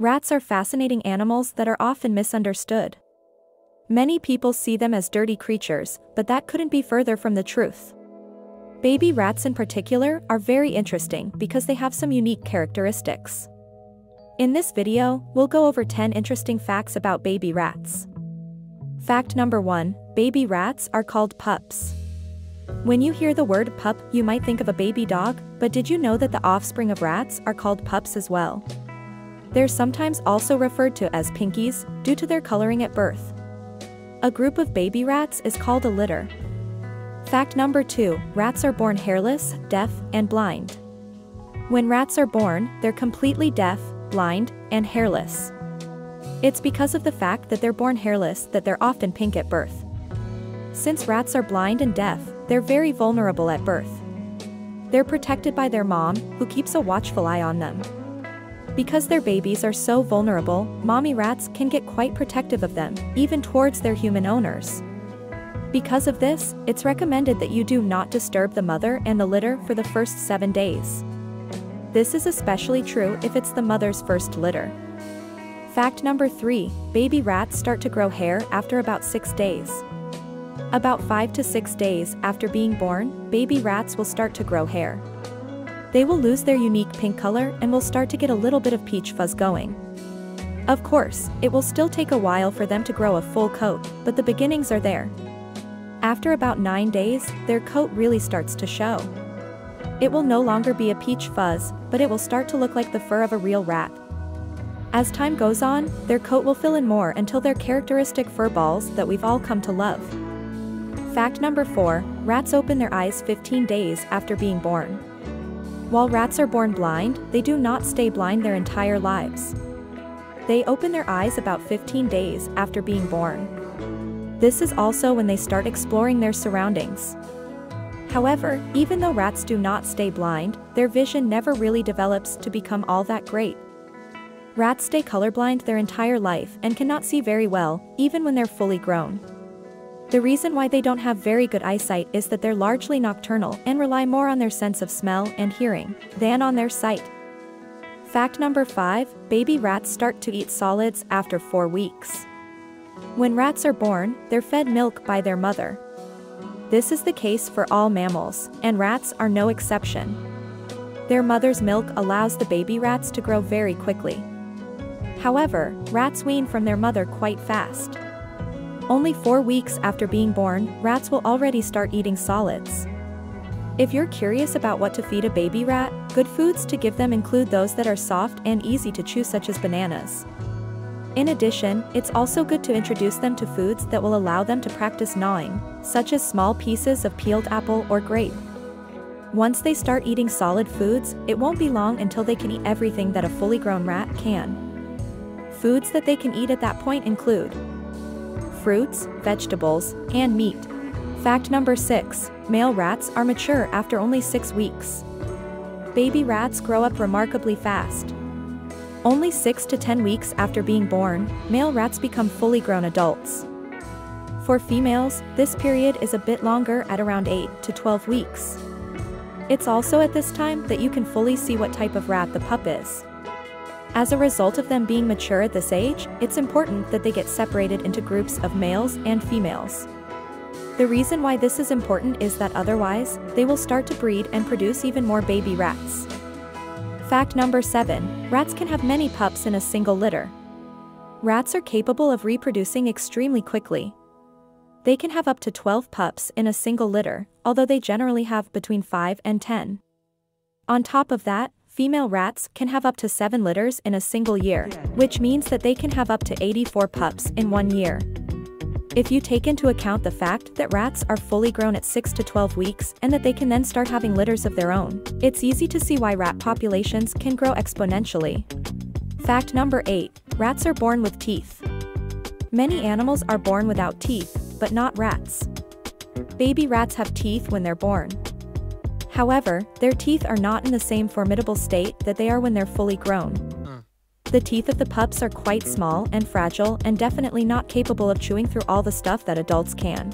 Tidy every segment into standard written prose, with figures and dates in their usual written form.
Rats are fascinating animals that are often misunderstood. Many people see them as dirty creatures, but that couldn't be further from the truth. Baby rats in particular are very interesting because they have some unique characteristics. In this video, we'll go over 10 interesting facts about baby rats. Fact number 1, baby rats are called pups. When you hear the word pup, you might think of a baby dog, but did you know that the offspring of rats are called pups as well? They're sometimes also referred to as pinkies, due to their coloring at birth. A group of baby rats is called a litter. Fact number 2, rats are born hairless, deaf, and blind. When rats are born, they're completely deaf, blind, and hairless. It's because of the fact that they're born hairless that they're often pink at birth. Since rats are blind and deaf, they're very vulnerable at birth. They're protected by their mom, who keeps a watchful eye on them. Because their babies are so vulnerable, mommy rats can get quite protective of them, even towards their human owners. Because of this, it's recommended that you do not disturb the mother and the litter for the first 7 days. This is especially true if it's the mother's first litter. Fact number 3, baby rats start to grow hair after about 6 days. About 5 to 6 days after being born, baby rats will start to grow hair. They will lose their unique pink color and will start to get a little bit of peach fuzz going. Of course, it will still take a while for them to grow a full coat, but the beginnings are there. After about 9 days, their coat really starts to show. It will no longer be a peach fuzz, but it will start to look like the fur of a real rat. As time goes on, their coat will fill in more until they're characteristic fur balls that we've all come to love. Fact number 4, rats open their eyes 15 days after being born. While rats are born blind, they do not stay blind their entire lives. They open their eyes about 15 days after being born. This is also when they start exploring their surroundings. However, even though rats do not stay blind, their vision never really develops to become all that great. Rats stay colorblind their entire life and cannot see very well, even when they're fully grown. The reason why they don't have very good eyesight is that they're largely nocturnal and rely more on their sense of smell and hearing than on their sight. Fact number 5, baby rats start to eat solids after 4 weeks. When rats are born, they're fed milk by their mother. This is the case for all mammals, and rats are no exception. Their mother's milk allows the baby rats to grow very quickly. However, rats wean from their mother quite fast. Only 4 weeks after being born, rats will already start eating solids. If you're curious about what to feed a baby rat, good foods to give them include those that are soft and easy to chew, such as bananas. In addition, it's also good to introduce them to foods that will allow them to practice gnawing, such as small pieces of peeled apple or grape. Once they start eating solid foods, it won't be long until they can eat everything that a fully grown rat can. Foods that they can eat at that point include fruits, vegetables, and meat. Fact number 6, male rats are mature after only 6 weeks. Baby rats grow up remarkably fast. Only 6 to 10 weeks after being born, male rats become fully grown adults. For females, this period is a bit longer at around 8 to 12 weeks. It's also at this time that you can fully see what type of rat the pup is. As a result of them being mature at this age, it's important that they get separated into groups of males and females. The reason why this is important is that otherwise, they will start to breed and produce even more baby rats. Fact number 7, rats can have many pups in a single litter. Rats are capable of reproducing extremely quickly. They can have up to 12 pups in a single litter, although they generally have between 5 and 10. On top of that, female rats can have up to 7 litters in a single year, which means that they can have up to 84 pups in 1 year. If you take into account the fact that rats are fully grown at 6 to 12 weeks and that they can then start having litters of their own, it's easy to see why rat populations can grow exponentially. Fact number 8, rats are born with teeth. Many animals are born without teeth, but not rats. Baby rats have teeth when they're born. However, their teeth are not in the same formidable state that they are when they're fully grown. The teeth of the pups are quite small and fragile and definitely not capable of chewing through all the stuff that adults can.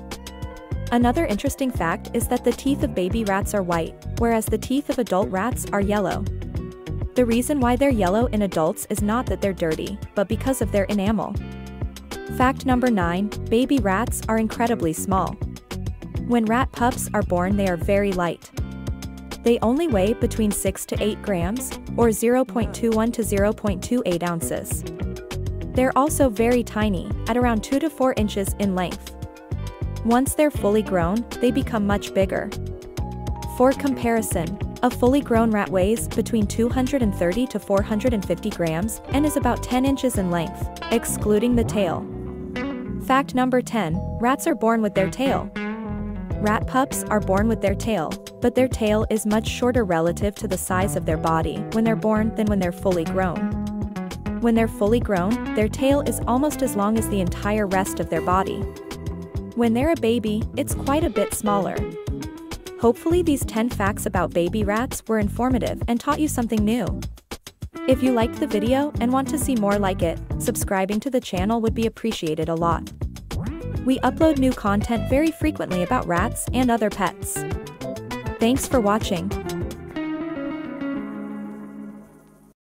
Another interesting fact is that the teeth of baby rats are white, whereas the teeth of adult rats are yellow. The reason why they're yellow in adults is not that they're dirty, but because of their enamel. Fact number 9, baby rats are incredibly small. When rat pups are born, they are very light. They only weigh between 6 to 8 grams, or 0.21 to 0.28 ounces. They're also very tiny, at around 2 to 4 inches in length. Once they're fully grown, they become much bigger. For comparison, a fully grown rat weighs between 230 to 450 grams and is about 10 inches in length, excluding the tail. Fact number 10, rats are born with their tail. Rat pups are born with their tail, but their tail is much shorter relative to the size of their body when they're born than when they're fully grown. When they're fully grown, their tail is almost as long as the entire rest of their body. When they're a baby, it's quite a bit smaller. Hopefully these 10 facts about baby rats were informative and taught you something new. If you liked the video and want to see more like it, subscribing to the channel would be appreciated a lot. We upload new content very frequently about rats and other pets. Thanks for watching.